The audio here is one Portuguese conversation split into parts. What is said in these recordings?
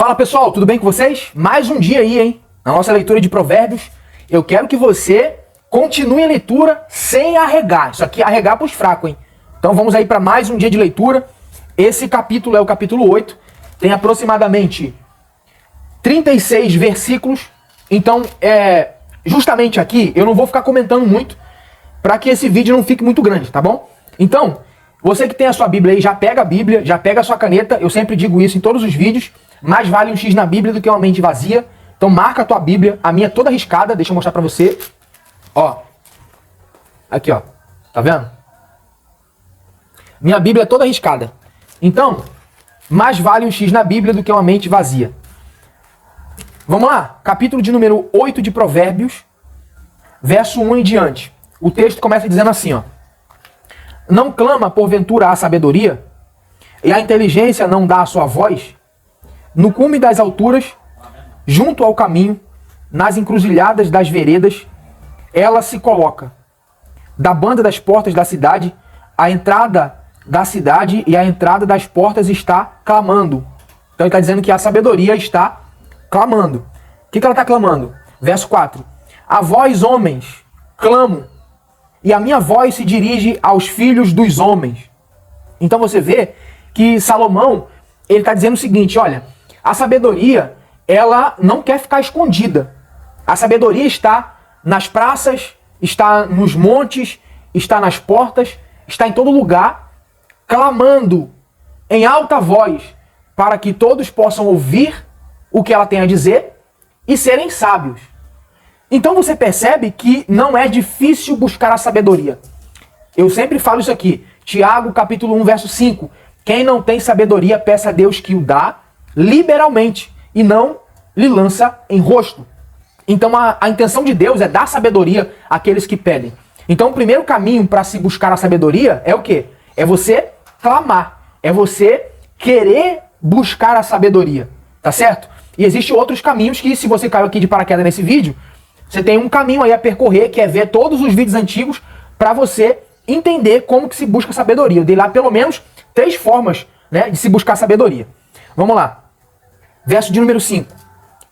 Fala pessoal, tudo bem com vocês? Mais um dia aí, hein? Na nossa leitura de Provérbios, eu quero que você continue a leitura sem arregar. Isso aqui é arregar para os fracos, hein? Então vamos aí para mais um dia de leitura. Esse capítulo é o capítulo 8. Tem aproximadamente 36 versículos. Então, justamente aqui, eu não vou ficar comentando muito para que esse vídeo não fique muito grande, tá bom? Então, você que tem a sua Bíblia aí, já pega a Bíblia, já pega a sua caneta. Eu sempre digo isso em todos os vídeos. Mais vale um X na Bíblia do que uma mente vazia. Então marca a tua Bíblia. A minha é toda riscada. Deixa eu mostrar pra você. Ó. Aqui, ó. Tá vendo? Minha Bíblia é toda riscada. Então, mais vale um X na Bíblia do que uma mente vazia. Vamos lá. Capítulo de número 8 de Provérbios. Verso 1 em diante. O texto começa dizendo assim, ó. Não clama porventura a sabedoria? E a inteligência não dá a sua voz? No cume das alturas, junto ao caminho, nas encruzilhadas das veredas, ela se coloca. Da banda das portas da cidade, a entrada da cidade e a entrada das portas está clamando. Então ele está dizendo que a sabedoria está clamando. O que ela está clamando? Verso 4. A vós, homens, clamo, e a minha voz se dirige aos filhos dos homens. Então você vê que Salomão, ele está dizendo o seguinte, olha, a sabedoria, ela não quer ficar escondida. A sabedoria está nas praças, está nos montes, está nas portas, está em todo lugar, clamando em alta voz para que todos possam ouvir o que ela tem a dizer e serem sábios. Então você percebe que não é difícil buscar a sabedoria. Eu sempre falo isso aqui. Tiago, capítulo 1, verso 5. Quem não tem sabedoria, peça a Deus que o dá liberalmente e não lhe lança em rosto. Então a intenção de Deus é dar sabedoria àqueles que pedem. Então o primeiro caminho para se buscar a sabedoria é o quê? É você clamar. É você querer buscar a sabedoria. Tá certo? E existem outros caminhos que, se você caiu aqui de paraquedas nesse vídeo, você tem um caminho aí a percorrer, que é ver todos os vídeos antigos para você entender como que se busca sabedoria. Eu dei lá pelo menos 3 formas, né, de se buscar sabedoria. Vamos lá. Verso de número 5.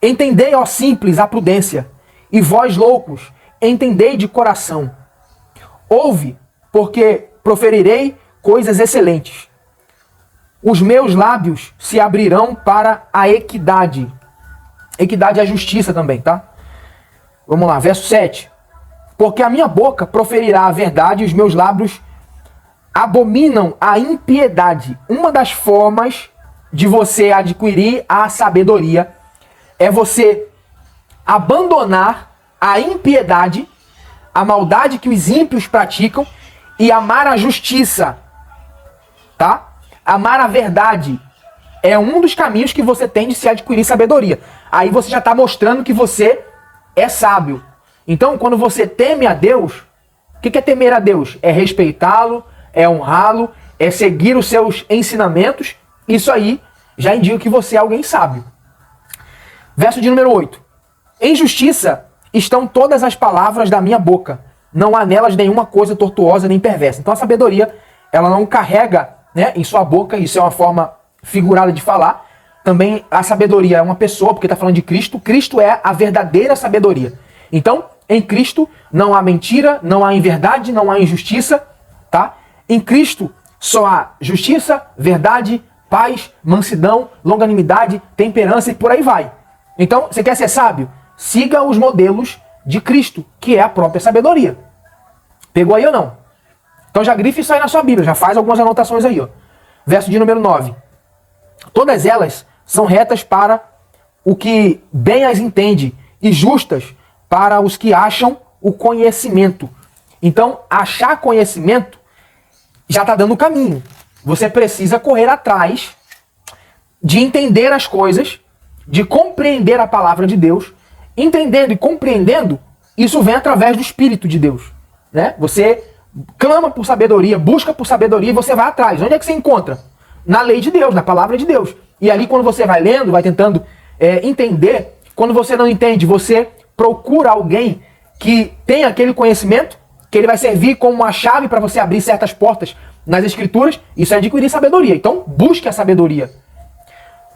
Entendei, ó simples, a prudência, e vós, loucos, entendei de coração. Ouve, porque proferirei coisas excelentes. Os meus lábios se abrirão para a equidade. Equidade é a justiça também, tá? Vamos lá, verso 7. Porque a minha boca proferirá a verdade e os meus lábios abominam a impiedade. Uma das formas de você adquirir a sabedoria é você abandonar a impiedade, a maldade que os ímpios praticam e amar a justiça, tá? Amar a verdade é um dos caminhos que você tem de se adquirir sabedoria. Aí você já está mostrando que você é sábio. Então, quando você teme a Deus, o que é temer a Deus? É respeitá-lo, é honrá-lo, é seguir os seus ensinamentos. Isso aí já indica que você é alguém sábio. Verso de número 8. Em justiça estão todas as palavras da minha boca. Não há nelas nenhuma coisa tortuosa nem perversa. Então a sabedoria, ela não carrega, né, em sua boca. Isso é uma forma figurada de falar. Também a sabedoria é uma pessoa, porque está falando de Cristo. Cristo é a verdadeira sabedoria. Então, em Cristo não há mentira, não há inverdade, não há injustiça, tá? Em Cristo só há justiça, verdade, paz, mansidão, longanimidade, temperança e por aí vai. Então, você quer ser sábio? Siga os modelos de Cristo, que é a própria sabedoria. Pegou aí ou não? Então já grife isso aí na sua Bíblia, já faz algumas anotações aí, ó. Verso de número 9. Todas elas são retas para o que bem as entende e justas para os que acham o conhecimento. Então, achar conhecimento já está dando o caminho. Você precisa correr atrás de entender as coisas, de compreender a palavra de Deus. Entendendo e compreendendo, isso vem através do Espírito de Deus, né? Você clama por sabedoria, busca por sabedoria e você vai atrás. Onde é que você encontra? Na lei de Deus, na palavra de Deus. E ali quando você vai lendo, vai tentando entender, quando você não entende, você procura alguém que tem aquele conhecimento, que ele vai servir como uma chave para você abrir certas portas nas Escrituras. Isso é adquirir sabedoria. Então, busque a sabedoria.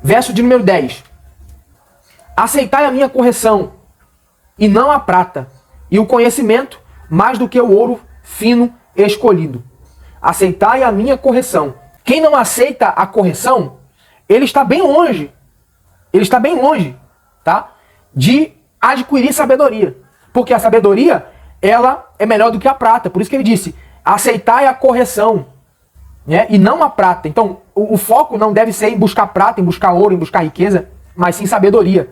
Verso de número 10. Aceitai a minha correção, e não a prata, e o conhecimento mais do que o ouro fino escolhido. Aceitai a minha correção. Quem não aceita a correção, ele está bem longe. Ele está bem longe, tá? De adquirir sabedoria. Porque a sabedoria, ela é melhor do que a prata. Por isso que ele disse, aceitai a correção, né? E não a prata. Então, o foco não deve ser em buscar prata, em buscar ouro, em buscar riqueza, mas sim sabedoria.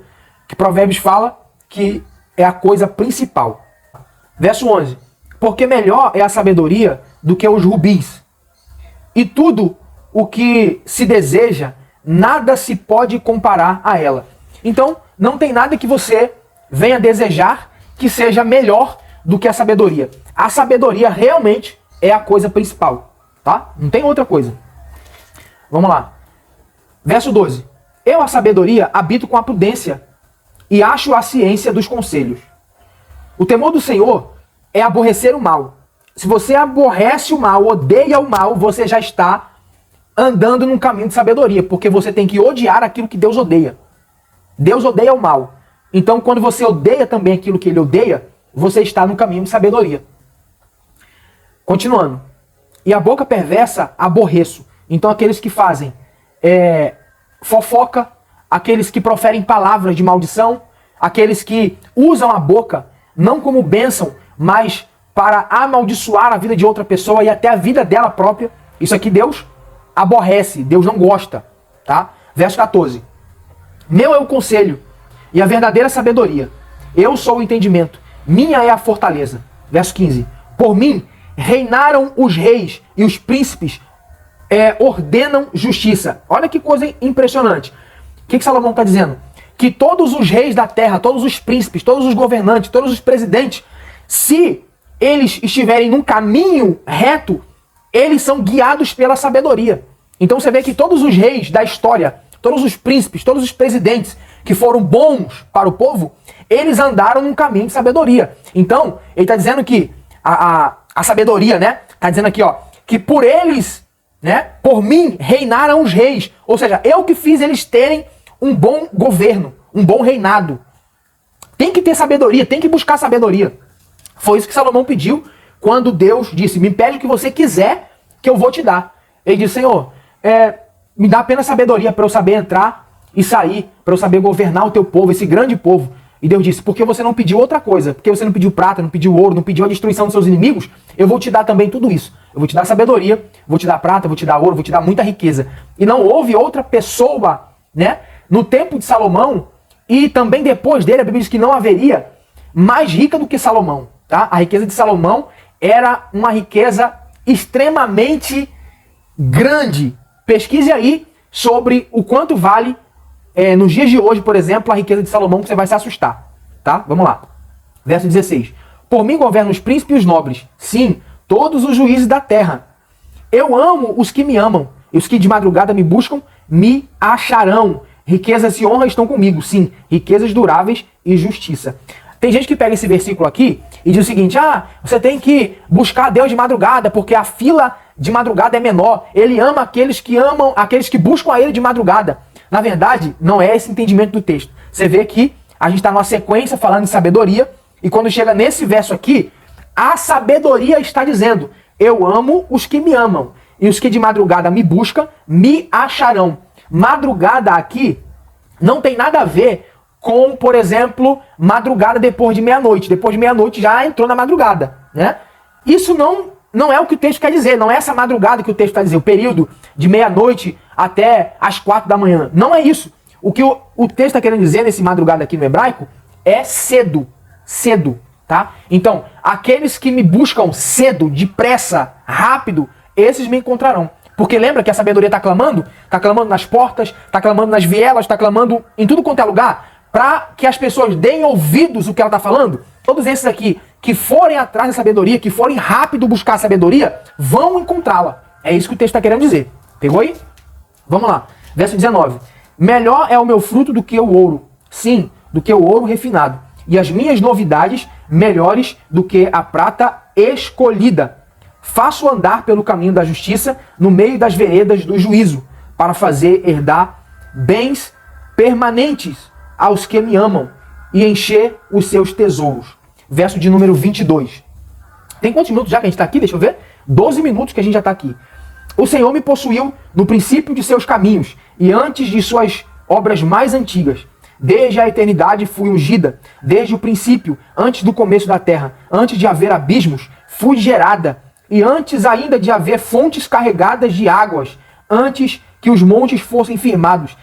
Que Provérbios fala que é a coisa principal. Verso 11. Porque melhor é a sabedoria do que os rubis. E tudo o que se deseja, nada se pode comparar a ela. Então, não tem nada que você venha desejar que seja melhor do que a sabedoria. A sabedoria realmente é a coisa principal, tá? Não tem outra coisa. Vamos lá. Verso 12. Eu, a sabedoria, habito com a prudência e acho a ciência dos conselhos. O temor do Senhor é aborrecer o mal. Se você aborrece o mal, odeia o mal, você já está andando num caminho de sabedoria, porque você tem que odiar aquilo que Deus odeia. Deus odeia o mal. Então, quando você odeia também aquilo que ele odeia, você está no caminho de sabedoria. Continuando. E a boca perversa aborreço. Então, aqueles que fazem fofoca, aqueles que proferem palavras de maldição, aqueles que usam a boca não como bênção, mas para amaldiçoar a vida de outra pessoa e até a vida dela própria. Isso aqui Deus aborrece, Deus não gosta, tá? Verso 14. Meu é o conselho e a verdadeira sabedoria. Eu sou o entendimento. Minha é a fortaleza. Verso 15. Por mim reinaram os reis e os príncipes ordenam justiça. Olha que coisa impressionante. O que Salomão está dizendo? Que todos os reis da terra, todos os príncipes, todos os governantes, todos os presidentes, se eles estiverem num caminho reto, eles são guiados pela sabedoria. Então você vê que todos os reis da história, todos os príncipes, todos os presidentes que foram bons para o povo, eles andaram num caminho de sabedoria. Então, ele está dizendo que a sabedoria, né? Está dizendo aqui, ó, que por eles, né? Por mim reinaram os reis. Ou seja, eu que fiz eles terem um bom governo, um bom reinado. Tem que ter sabedoria, tem que buscar sabedoria. Foi isso que Salomão pediu quando Deus disse, me pede o que você quiser que eu vou te dar. Ele disse, Senhor, me dá apenas sabedoria para eu saber entrar e sair, para eu saber governar o teu povo, esse grande povo. E Deus disse, porque você não pediu outra coisa, porque você não pediu prata, não pediu ouro, não pediu a destruição dos seus inimigos, eu vou te dar também tudo isso. Eu vou te dar sabedoria, vou te dar prata, vou te dar ouro, vou te dar muita riqueza. E não houve outra pessoa, né, no tempo de Salomão, e também depois dele, a Bíblia diz que não haveria mais rica do que Salomão. Tá? A riqueza de Salomão era uma riqueza extremamente grande. Pesquise aí sobre o quanto vale, nos dias de hoje, por exemplo, a riqueza de Salomão, que você vai se assustar. Tá? Vamos lá. Verso 16. Por mim governam os príncipes e os nobres. Sim, todos os juízes da terra. Eu amo os que me amam. E os que de madrugada me buscam, me acharão. Riquezas e honra estão comigo. Sim, riquezas duráveis e justiça. Tem gente que pega esse versículo aqui e diz o seguinte, você tem que buscar Deus de madrugada, porque a fila de madrugada é menor. Ele ama aqueles que buscam a ele de madrugada. Na verdade, não é esse entendimento do texto. Você vê que a gente está numa sequência falando de sabedoria, e quando chega nesse verso aqui, a sabedoria está dizendo, eu amo os que me amam, e os que de madrugada me buscam, me acharão. Madrugada aqui não tem nada a ver com, por exemplo, madrugada depois de meia-noite. Depois de meia-noite já entrou na madrugada, né? Isso não é o que o texto quer dizer, não é essa madrugada que o texto quer dizer, o período de meia-noite até as 4 da manhã. Não é isso. O que o texto está querendo dizer nesse madrugada aqui no hebraico é cedo, cedo, tá? Então, aqueles que me buscam cedo, depressa, rápido, esses me encontrarão. Porque lembra que a sabedoria está clamando? Está clamando nas portas, está clamando nas vielas, está clamando em tudo quanto é lugar, para que as pessoas deem ouvidos o que ela está falando. Todos esses aqui que forem atrás da sabedoria, que forem rápido buscar a sabedoria, vão encontrá-la. É isso que o texto está querendo dizer. Pegou aí? Vamos lá. Verso 19. Melhor é o meu fruto do que o ouro. Sim, do que o ouro refinado. E as minhas novidades melhores do que a prata escolhida. Faço andar pelo caminho da justiça, no meio das veredas do juízo, para fazer herdar bens permanentes. aos que me amam e encher os seus tesouros. Verso de número 22. Tem quantos minutos já que a gente está aqui? Deixa eu ver. 12 minutos que a gente já está aqui. O Senhor me possuiu no princípio de seus caminhos e antes de suas obras mais antigas. Desde a eternidade fui ungida, desde o princípio, antes do começo da terra, antes de haver abismos, fui gerada, e antes ainda de haver fontes carregadas de águas, antes que os montes fossem firmados,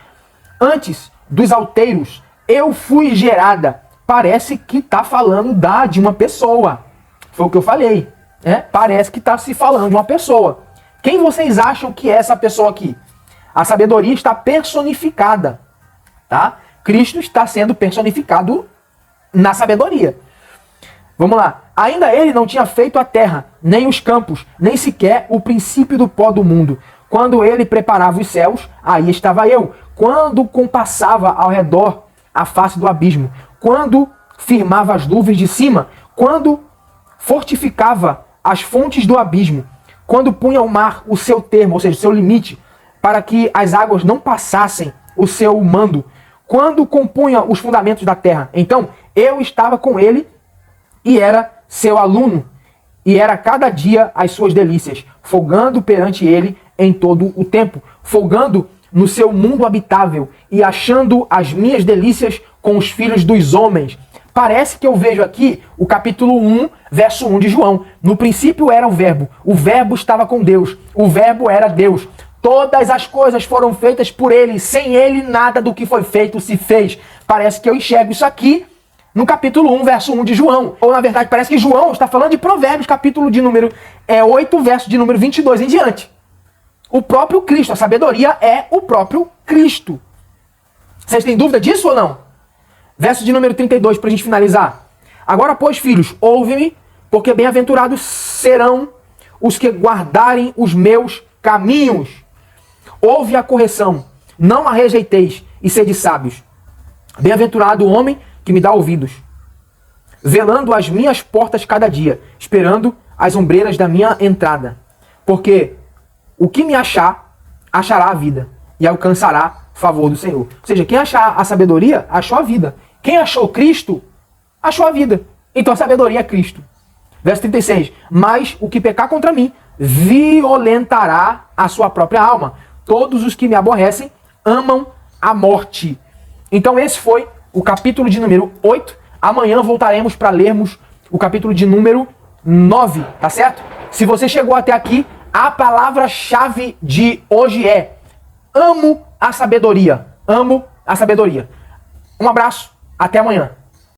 antes dos alteiros, eu fui gerada. Parece que está falando de uma pessoa. Foi o que eu falei. Parece que está se falando de uma pessoa. Quem vocês acham que é essa pessoa aqui? A sabedoria está personificada, tá? Cristo está sendo personificado na sabedoria. Vamos lá. Ainda ele não tinha feito a terra, nem os campos, nem sequer o princípio do pó do mundo. Quando ele preparava os céus, aí estava eu. Quando compassava ao redor a face do abismo. Quando firmava as nuvens de cima. Quando fortificava as fontes do abismo. Quando punha ao mar o seu termo, ou seja, o seu limite, para que as águas não passassem o seu mando. Quando compunha os fundamentos da terra. Então, eu estava com ele e era seu aluno. E era cada dia as suas delícias, folgando perante ele em todo o tempo. Folgando no seu mundo habitável e achando as minhas delícias com os filhos dos homens. Parece que eu vejo aqui o capítulo 1, verso 1 de João. No princípio era o verbo estava com Deus, o verbo era Deus. Todas as coisas foram feitas por ele, sem ele nada do que foi feito se fez. Parece que eu enxergo isso aqui no capítulo 1, verso 1 de João. Ou na verdade parece que João está falando de Provérbios, capítulo de número 8, verso de número 22 em diante. O próprio Cristo, a sabedoria é o próprio Cristo. Vocês têm dúvida disso ou não? Verso de número 32 para a gente finalizar. Agora, pois, filhos, ouve-me, porque bem-aventurados serão os que guardarem os meus caminhos. Ouve a correção, não a rejeiteis, e sede sábios. Bem-aventurado o homem que me dá ouvidos, velando as minhas portas cada dia, esperando as ombreiras da minha entrada. Porque o que me achar, achará a vida, e alcançará favor do Senhor. Ou seja, quem achar a sabedoria, achou a vida. Quem achou Cristo, achou a vida. Então a sabedoria é Cristo. Verso 36. Mas o que pecar contra mim, violentará a sua própria alma. Todos os que me aborrecem amam a morte. Então esse foi o capítulo de número 8. Amanhã voltaremos para lermos o capítulo de número 9, tá certo? Se você chegou até aqui, a palavra-chave de hoje é: amo a sabedoria. Amo a sabedoria. Um abraço, até amanhã.